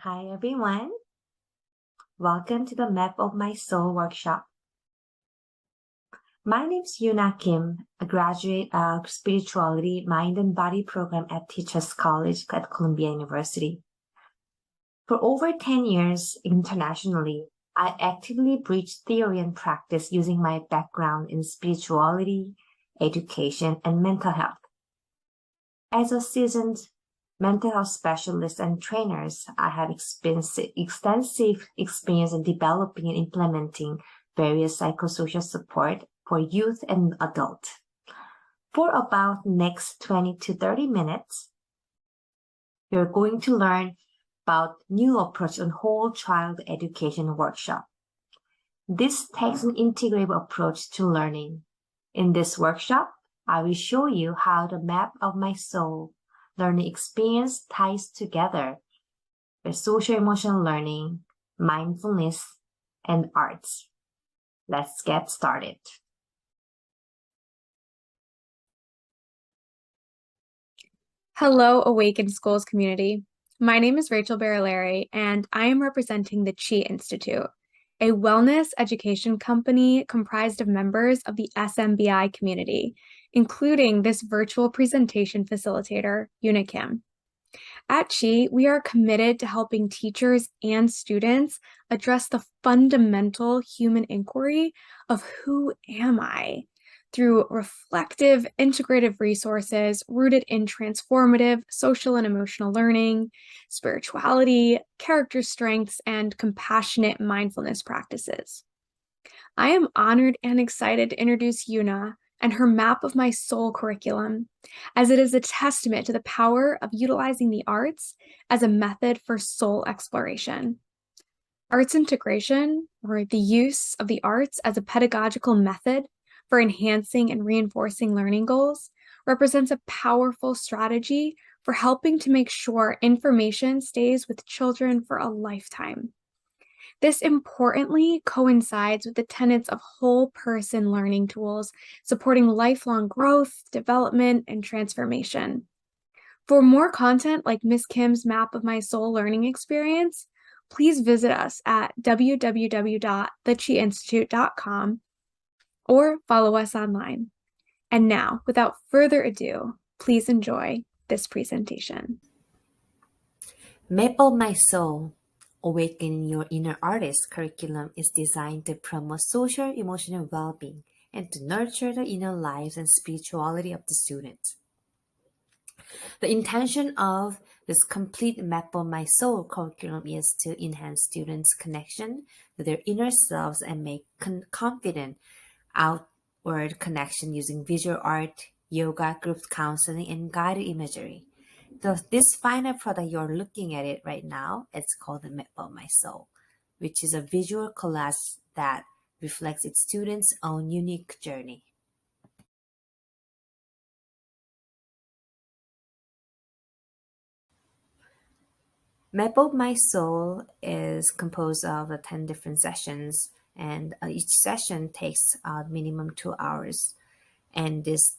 Hi everyone, welcome to the Map of My Soul workshop. My name is YooNa Kim, a graduate of Spirituality, Mind and Body program at Teachers College at Columbia University. For over 10 years internationally, I actively bridge theory and practice using my background in spirituality, education, and mental health. As a seasoned mental health specialists and trainers, I have extensive experience in developing and implementing various psychosocial support for youth and adult. For about next 20 to 30 minutes, you're going to learn about new approach on whole child education workshop. This takes an integrative approach to learning. In this workshop, I will show you how the map of my soul learning experience ties together with social-emotional learning, mindfulness, and arts. Let's get started. Hello, Awakened Schools community. My name is Rachel Barilari, and I am representing the Chi Institute, a wellness education company comprised of members of the SMBI community, including this virtual presentation facilitator, YooNa Kim. At Chi, we are committed to helping teachers and students address the fundamental human inquiry of who am I? Through reflective, integrative resources rooted in transformative social and emotional learning, spirituality, character strengths, and compassionate mindfulness practices. I am honored and excited to introduce YooNa and her Map of My Soul curriculum, as it is a testament to the power of utilizing the arts as a method for soul exploration. Arts integration, or the use of the arts as a pedagogical method for enhancing and reinforcing learning goals, represents a powerful strategy for helping to make sure information stays with children for a lifetime. This importantly coincides with the tenets of whole person learning tools, supporting lifelong growth, development, and transformation. For more content like Ms. Kim's Map of My Soul learning experience, please visit us at www.thechiinstitute.com or follow us online. And now, without further ado, please enjoy this presentation. Map of My Soul, Awaken Your Inner Artist curriculum is designed to promote social emotional well-being and to nurture the inner lives and spirituality of the student. The intention of this complete Map of My Soul curriculum is to enhance students' connection to their inner selves and make confident outward connection using visual art, yoga, group counseling, and guided imagery. This final product you're looking at it right now, it's called the Map of My Soul, which is a visual collage that reflects its students' own unique journey. Map of My Soul is composed of 10 different sessions, and each session takes minimum 2 hours. And this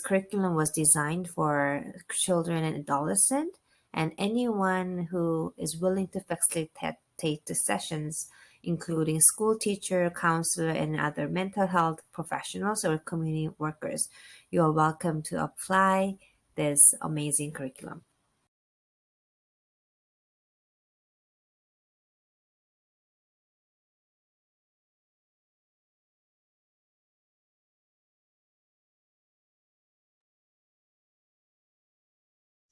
curriculum was designed for children and adolescents, and anyone who is willing to facilitate the sessions, including school teacher, counselor, and other mental health professionals or community workers. You are welcome to apply this amazing curriculum.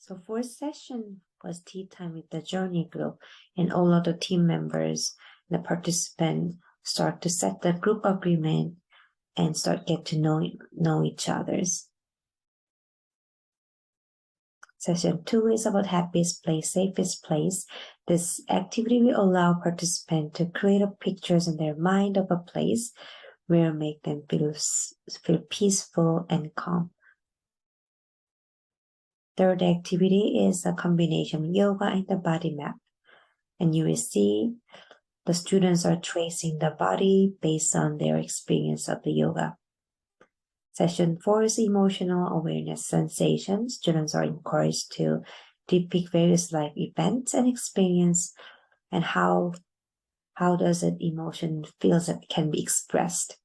So first session was tea time with the journey group, and all of the team members, the participants start to set the group agreement and start get to know each others. Session 2 is about happiest place, safest place. This activity will allow participants to create pictures in their mind of a place where make them feel peaceful and calm. Third activity is a combination of yoga and the body map. And you will see the students are tracing the body based on their experience of the yoga. Session 4 is emotional awareness sensation. Students are encouraged to depict various life events and experience and how does an emotion feels that can be expressed.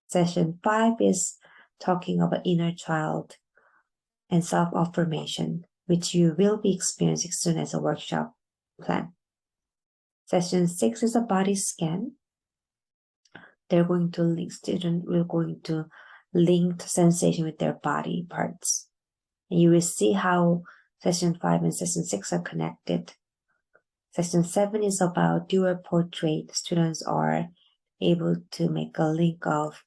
Session 5 is talking about inner child and self-affirmation, which you will be experiencing soon as a workshop plan. Session 6 is a body scan. Student will going to link the sensation with their body parts. And you will see how session 5 and session 6 are connected. Session 7 is about doer portrait. Students are able to make a link of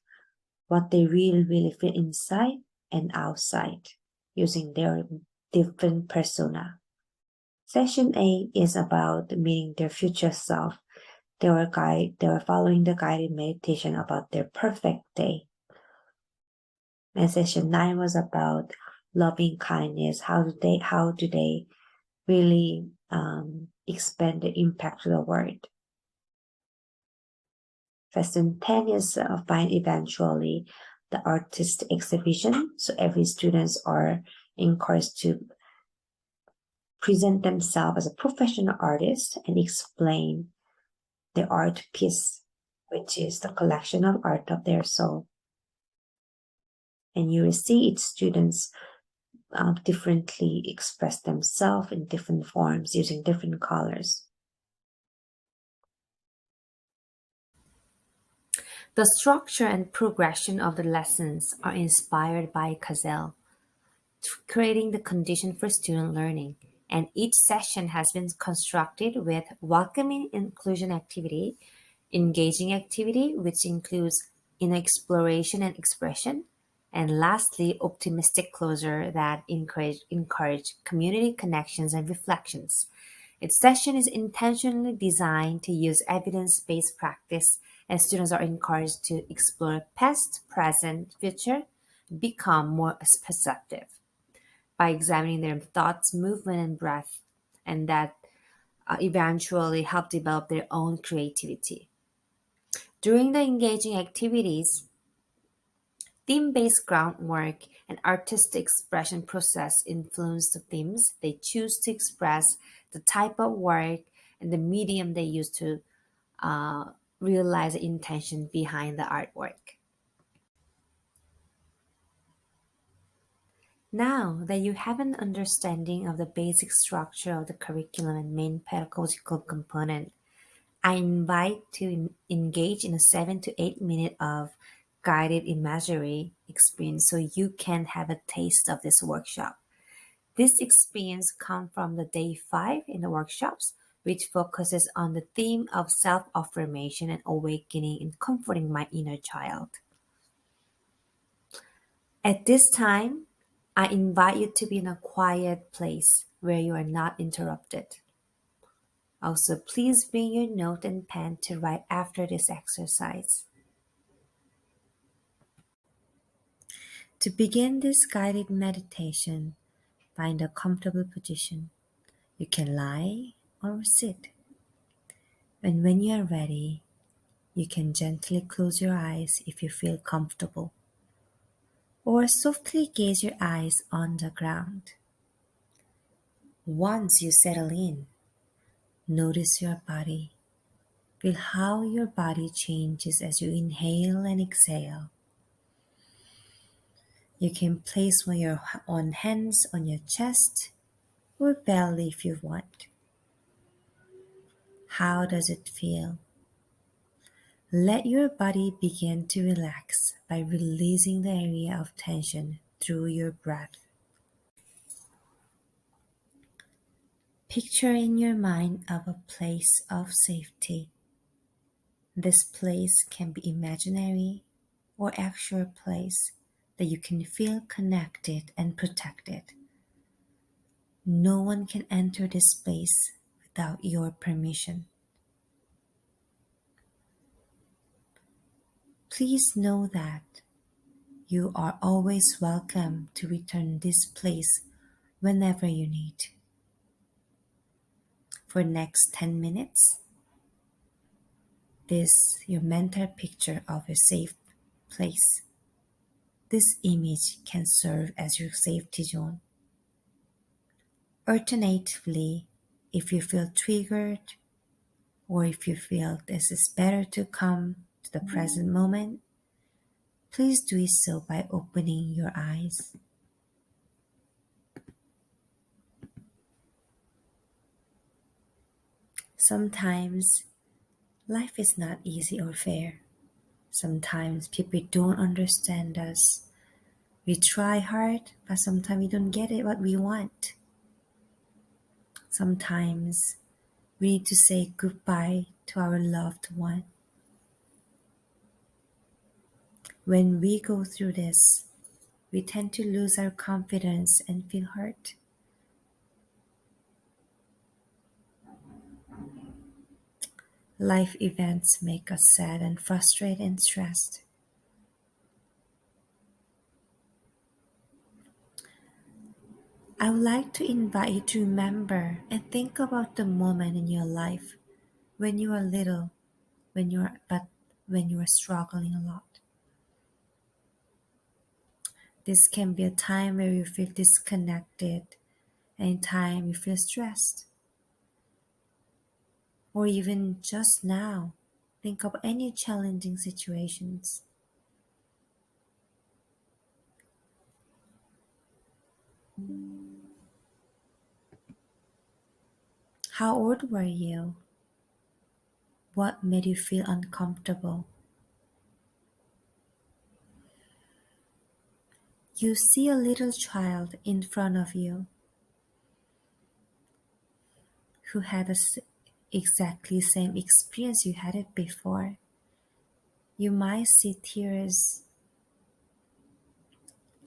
what they really feel inside and outside using their different persona. Session 8 is about meeting their future self. They were following the guided meditation about their perfect day. And session 9 was about loving kindness. How do they really expand the impact to the world? Session 10 is find eventually the artist exhibition. So every students are encouraged to present themselves as a professional artist and explain the art piece, which is the collection of art of their soul. And you will see each students differently express themselves in different forms using different colors. The structure and progression of the lessons are inspired by CASEL, creating the condition for student learning. And each session has been constructed with welcoming inclusion activity, engaging activity, which includes inner exploration and expression, and lastly, optimistic closure that encourage community connections and reflections. Its session is intentionally designed to use evidence-based practice, and students are encouraged to explore past, present, future, become more perceptive by examining their thoughts, movement, and breath, and that eventually help develop their own creativity. During the engaging activities, theme-based groundwork and artistic expression process influence the themes they choose to express, the type of work, and the medium they use to realize the intention behind the artwork. Now that you have an understanding of the basic structure of the curriculum and main pedagogical component, I invite to engage in a 7 to 8 minute of guided imagery experience so you can have a taste of this workshop. This experience comes from the day 5 in the workshops, which focuses on the theme of self-affirmation and awakening and comforting my inner child. At this time, I invite you to be in a quiet place where you are not interrupted. Also, please bring your note and pen to write after this exercise. To begin this guided meditation, find a comfortable position. You can lie or sit. And when you are ready, you can gently close your eyes if you feel comfortable, or softly gaze your eyes on the ground. Once you settle in, notice your body. Feel how your body changes as you inhale and exhale. You can place your own hands on your chest or belly if you want. How does it feel? Let your body begin to relax by releasing the area of tension through your breath. Picture in your mind of a place of safety. This place can be imaginary or actual place that you can feel connected and protected. No one can enter this space without your permission. Please know that you are always welcome to return this place whenever you need. For next 10 minutes, this your mental picture of a safe place. This image can serve as your safety zone. Alternatively, if you feel triggered or if you feel this is better to come to the present moment, please do so by opening your eyes. Sometimes life is not easy or fair. Sometimes people don't understand us. We try hard, but sometimes we don't get it what we want. Sometimes we need to say goodbye to our loved one. When we go through this, we tend to lose our confidence and feel hurt. Life events make us sad and frustrated and stressed. I would like to invite you to remember and think about the moment in your life when you were little, when you were struggling a lot. This can be a time where you feel disconnected and time you feel stressed. Or even just now, think of any challenging situations. How old were you? What made you feel uncomfortable? You see a little child in front of you who had exactly same experience you had it before. You might see tears,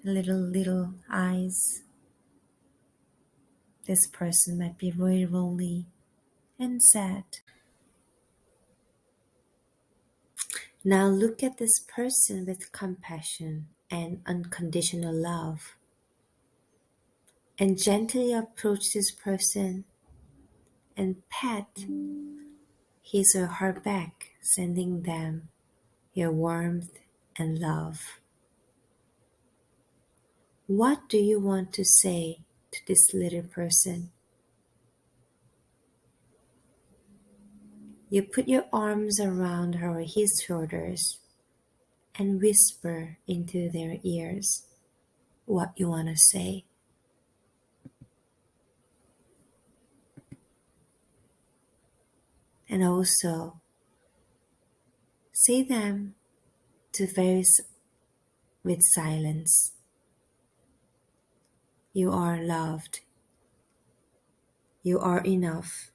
little eyes. This person might be very lonely and sad. Now look at this person with compassion and unconditional love and gently approach this person and pat his or her back, sending them your warmth and love. What do you want to say to this little person? You put your arms around her or his shoulders and whisper into their ears what you want to say. And also say them to various with silence. You are loved. You are enough.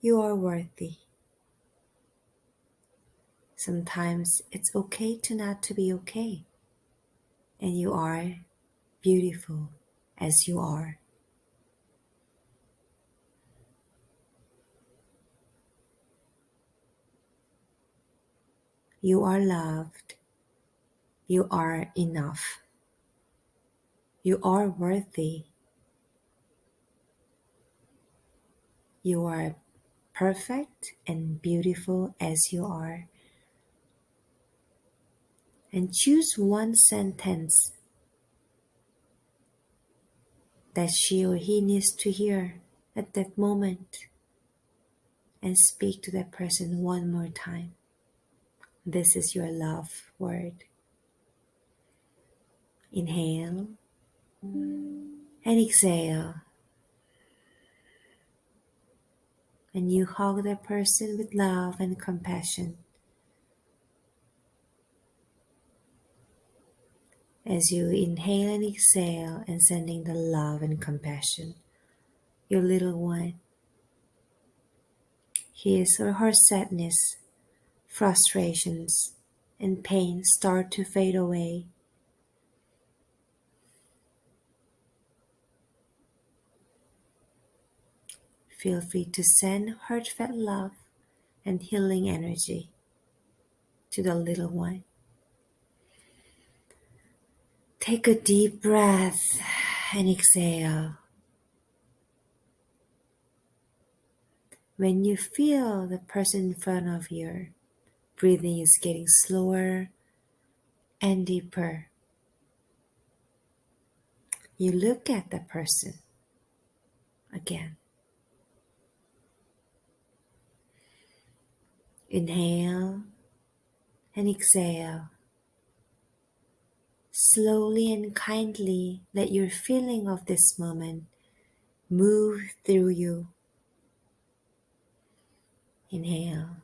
You are worthy. Sometimes it's okay to not to be okay. And you are beautiful as you are. You are loved. You are enough. You are worthy. You are perfect and beautiful as you are. And choose one sentence that she or he needs to hear at that moment and speak to that person one more time. This is your love word. Inhale and exhale. And you hug that person with love and compassion. As you inhale and exhale and sending the love and compassion, your little one, his or her sadness, frustrations, and pain start to fade away. Feel free to send heartfelt love and healing energy to the little one. Take a deep breath and exhale. When you feel the person in front of you, breathing is getting slower and deeper. You look at the person Again. Inhale and exhale. Slowly and kindly let your feeling of this moment move through you. Inhale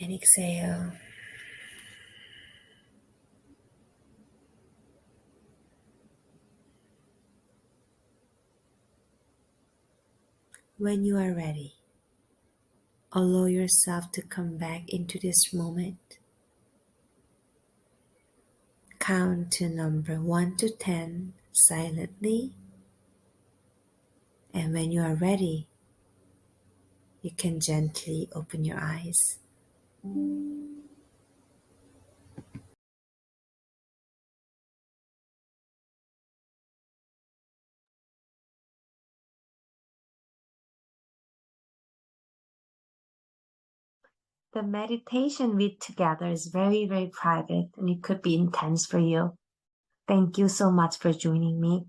and exhale. When you are ready, allow yourself to come back into this moment. Count to number 1 to 10 silently, and when you are ready, you can gently open your eyes. The meditation we did together is very, very private and it could be intense for you. Thank you so much for joining me.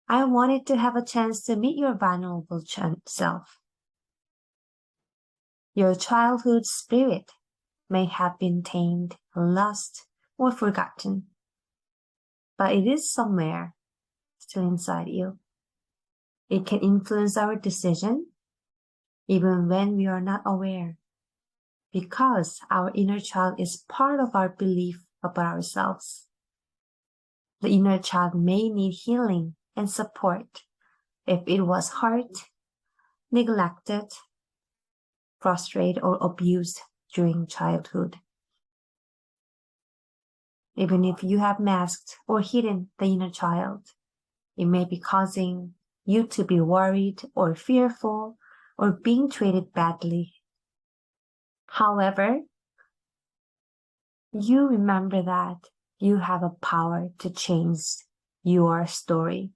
I wanted to have a chance to meet your vulnerable self. Your childhood spirit may have been tamed, lost, or forgotten, but it is somewhere still inside you. It can influence our decision even when we are not aware, because our inner child is part of our belief about ourselves. The inner child may need healing and support if it was hurt, neglected, frustrated, or abused during childhood. Even if you have masked or hidden the inner child, it may be causing you to be worried or fearful or being treated badly. However, you remember that you have a power to change your story.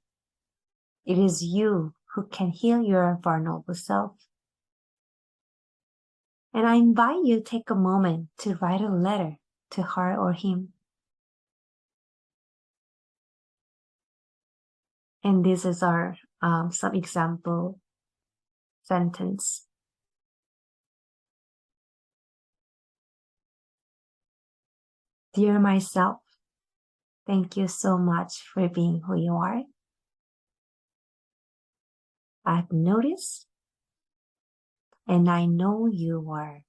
It is you who can heal your vulnerable self. And I invite you to take a moment to write a letter to her or him. And this is our some example sentence. Dear myself, thank you so much for being who you are. I've noticed and I know you are.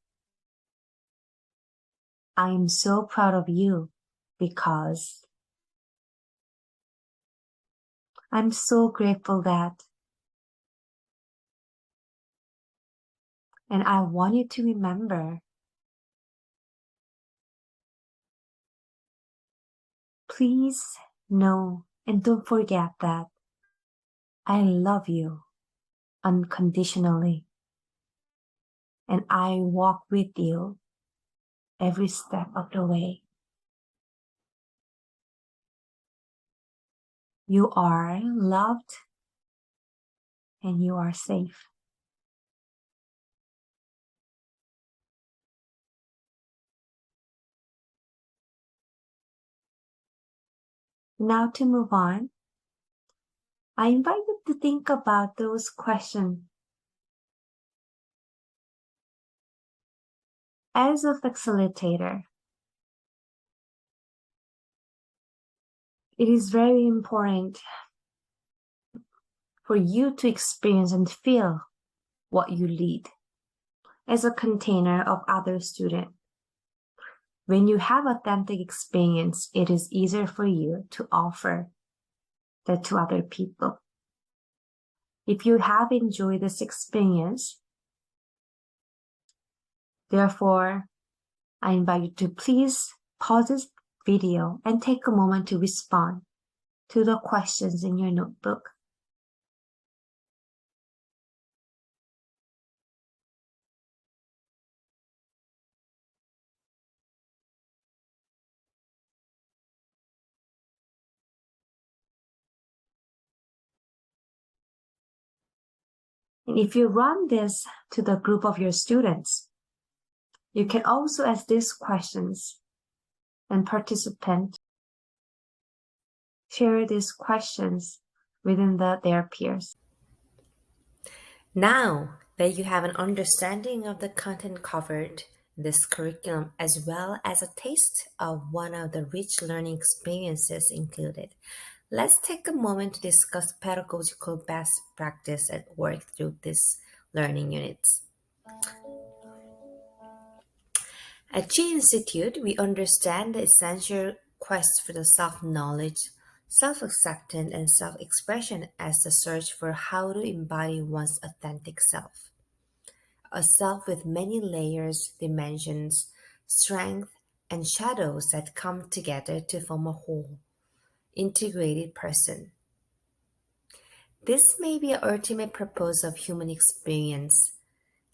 I am so proud of you because I'm so grateful that, and I want you to remember, please know and don't forget that I love you unconditionally and I walk with you every step of the way. You are loved and you are safe. Now to move on, I invite you to think about those questions. As a facilitator, it is very important for you to experience and feel what you lead as a container of other students. When you have authentic experience, it is easier for you to offer that to other people. If you have enjoyed this experience, therefore, I invite you to please pause this video and take a moment to respond to the questions in your notebook. And if you run this to the group of your students, you can also ask these questions and participants share these questions within their peers. Now that you have an understanding of the content covered in this curriculum, as well as a taste of one of the rich learning experiences included, let's take a moment to discuss pedagogical best practice at work through these learning units. At G Institute, we understand the essential quest for the self knowledge, self acceptance, and self expression as the search for how to embody one's authentic self. A self with many layers, dimensions, strength, and shadows that come together to form a whole, integrated person. This may be the ultimate purpose of human experience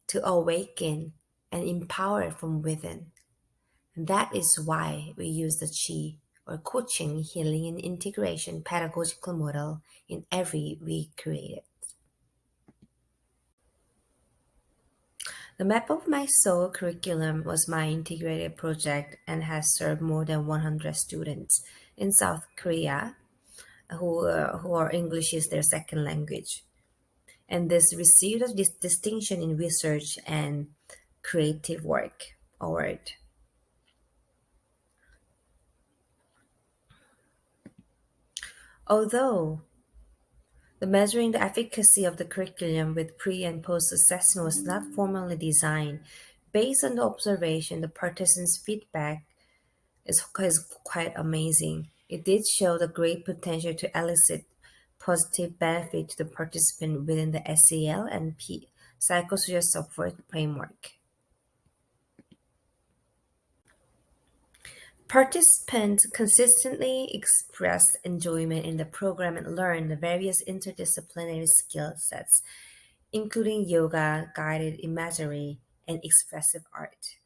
to awaken and empower from within. That is why we use the Chi or coaching, healing, and integration pedagogical model in every we create it. The Map of My Soul curriculum was my integrated project and has served more than 100 students in South Korea who are English is their second language. And this received a distinction in research and creative work award. Although the measuring the efficacy of the curriculum with pre and post assessment was not formally designed, based on the observation, the participants' feedback is quite amazing. It did show the great potential to elicit positive benefit to the participant within the SEL and psychosocial support framework. Participants consistently expressed enjoyment in the program and learned the various interdisciplinary skill sets, including yoga, guided imagery, and expressive art.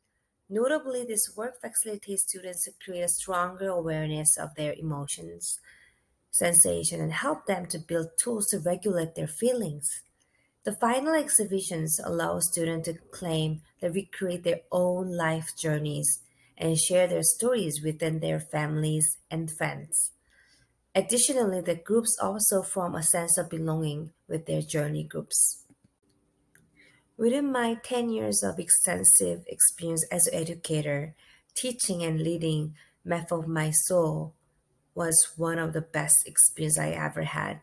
Notably, this work facilitates students to create a stronger awareness of their emotions, sensation, and help them to build tools to regulate their feelings. The final exhibitions allow students to claim they recreate their own life journeys and share their stories within their families and friends. Additionally, the groups also form a sense of belonging with their journey groups. Within my 10 years of extensive experience as an educator, teaching and leading Map of My Soul was one of the best experiences I ever had.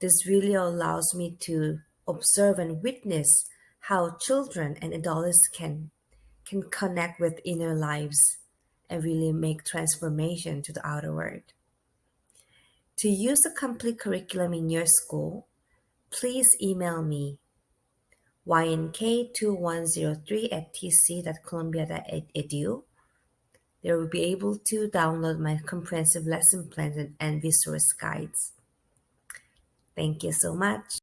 This really allows me to observe and witness how children and adults can connect with inner lives and really make transformation to the outer world. To use the complete curriculum in your school, please email me ynk2103 at tc.columbia.edu. They will be able to download my comprehensive lesson plans and resource guides. Thank you so much.